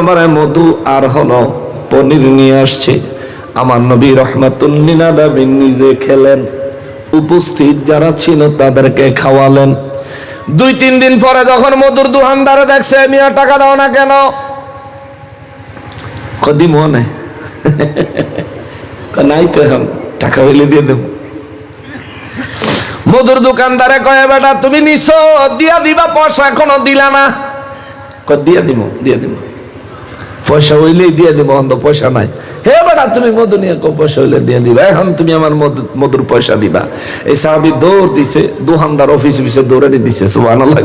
আমার মধু আর হলো পনির নিয়ে আসছে। আমার নবী রাহমাতুল লিল আলামিন নিজে খেলেন, উপস্থিত যারা ছিল তাদেরকে খাওয়ালেন। 2-3 দিন পরে যখন মধুর দোকানদারে দেখছে, মিয়া টাকা দাও না কেন? কদি মনে নাই তো, এখন টাকা হইলে দিয়ে দেব। মধুর দোকানদারে কয়ে, বেটা তুমি নিছো, দিয়া দিবা, পয়সা এখনো দিলা না। দিয়া দিব, দিয়া দিব, পয়সা হইলেই দিয়ে দিব, অন্ত পয়সা নাই। হে বেটা তুমি মধু নিয়ে পয়সা হইলে দিয়ে দিবা, এখন তুমি আমার মধুর পয়সা দিবা। এই সাহাবী দৌড় দিছে, দোকানদার অফিস দৌড়ানি দিছে। সুবহানাল্লাহ।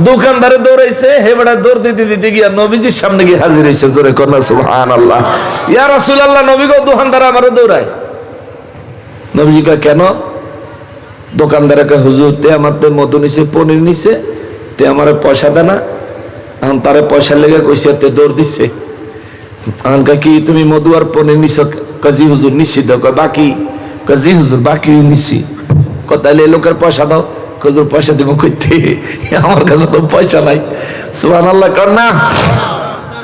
দোকানদারে দৌড়াইছে, হে বেটা দৌড় দিতে দিতে গিয়া নবীজির সামনে গিয়ে হাজির হইছে। জোরে কর না সুবহানাল্লাহ। ইয়া রাসূলুল্লাহ, নবী গো, দোকানদার আমারে দৌড়ায়। নবীজি কয়, কেন? দোকানদারে কয়, হুজুর তে আমার মধু নিছে, পনির নিছে, তে আমারে পয়সা দে না। এখন তারে পয়সা লেগে কইছে, তে দৌড় দিচ্ছে। এখন কি তুমি মধু আর পনির নিছ? কাজী হুজুর নিশ্চিত। বাকি? কাজী হুজুর বাকি নিছি। তাহলে এই লোকের পয়সা দাও। হুজুর পয়সা দিব কইতে, আমার কাছে তো পয়সা নাই। সুবহানাল্লাহ কর না।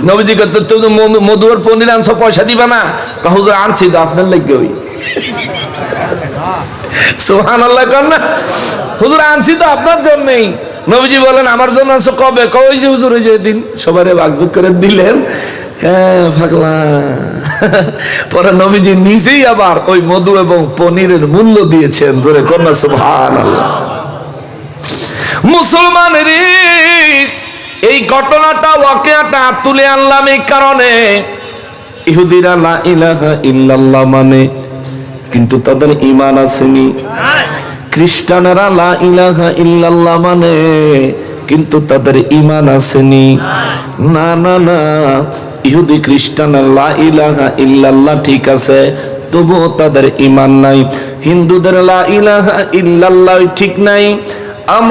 নবীজি কত তুমি মধু আর পনির আনছো, পয়সা দিবা না? হুজুর আনছি তো আপনার লাগবে। ওই সুবহানাল্লাহ কর না। হুজুর আনছি তো আপনার জন্যই। নবীজি বলেন, আমার জন্য আনছো কবে? কই যে হুজুর, ওই যে দিন সবারে ভাগযোগ করে দিলেন। হ্যাঁ ফাগলা। পরে নবীজি নিজেই আবার ওই মধু এবং পনিরের মূল্য দিয়েছেন। জোরে কর না সুবহানাল্লাহ। মুসলমানের এই ঘটনাটা, ওয়াকিয়াটা তুলে আনলাম এই কারণে, ইহুদিরা লা ইলাহা ইল্লাল্লাহ মানে, কিন্তু তাদের ঈমান আসেনি। খ্রিস্টানেরা লা ইলাহা ইল্লাল্লাহ মানে, কিন্তু তাদের ঈমান আসেনি। না না না, ইহুদি খ্রিস্টানের লা ইলাহা ইল্লাল্লাহ ঠিক আছে, তবুও তাদের ঈমান নাই। হিন্দুদের লা ইলাহা ইল্লাল্লাহ ঠিক নাই।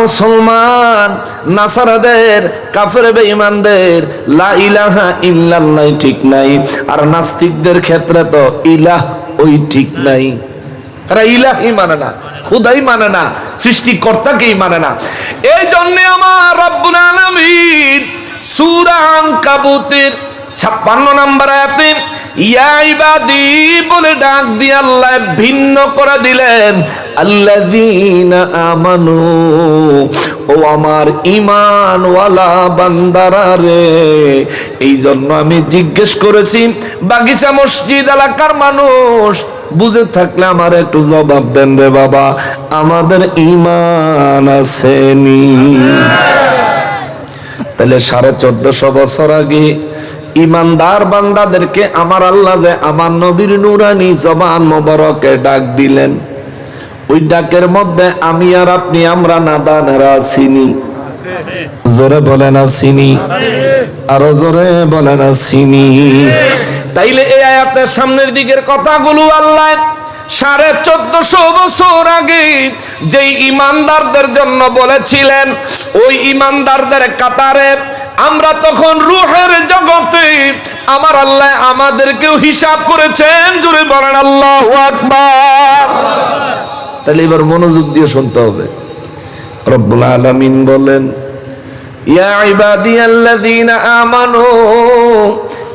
মুসলমান নাসারাদের, কাফের বেঈমানদের লা ইলাহা ইল্লাল্লাহ ঠিক নাই। আর নাস্তিকদের ক্ষেত্রে তো ইলাহ ওই ঠিক নাই। এরা ইলাহি মানে না, খুদাই মানে না, সৃষ্টিকর্তাকেই মানে না। এই জন্য আমার রব্বুল আলামিন সূরা আনকাবুতের 56 নম্বর আয়াতে ইয়া ইবাদি বলে ডাক দিয়ে আল্লাহ ভিন্ন করে দিলেন, আল্লাযীনা আমানু, ও আমার ঈমানওয়ালা বান্দারা রে। এই জন্য আমি জিজ্ঞেস করেছি, বাগিচা মসজিদ এলাকার মানুষ, বুঝে থাকলে আমার একটু জবাব দেন রে বাবা, আমাদের ঈমান আসেনি? তাহলে 1450 বছর আগে ঈমানদার বান্দাদেরকে আমার আল্লাহ যে আমার নবীর নূরানি জবান মোবারকে ডাক দিলেন, ওই ডাকের মধ্যে আমি আর আপনি, আমরা নাদানেরা চিনি। জোরে বলেন চিনি, আরো জোরে বলেন চিনি। তাইলে এই আয়াতের সামনের দিকের কথাগুলো আল্লাহ 1450 বছর আগে যেই ঈমানদারদের জন্য বলেছিলেন, ওই ঈমানদারদের কাতারে আমরা তখন রূহের জগতে আমার আল্লাহ আমাদেরকেও হিসাব করেছেন। জোরে বলেন আল্লাহু আকবার। তাহলে এবার মনোযোগ দিয়ে শুনতে হবে। রব্বুল আলামিন বলেন, ইয়া ইবাদিয়াল্লাযীনা আমানু,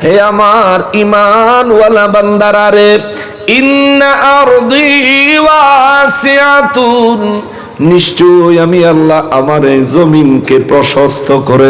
হে আমার ঈমানওয়ালা বান্দারা রে, ইন্না আরদি ওয়াসিআতুন, নিশ্চয় আমি আল্লাহ আমার এই জমিনকে প্রশস্ত করে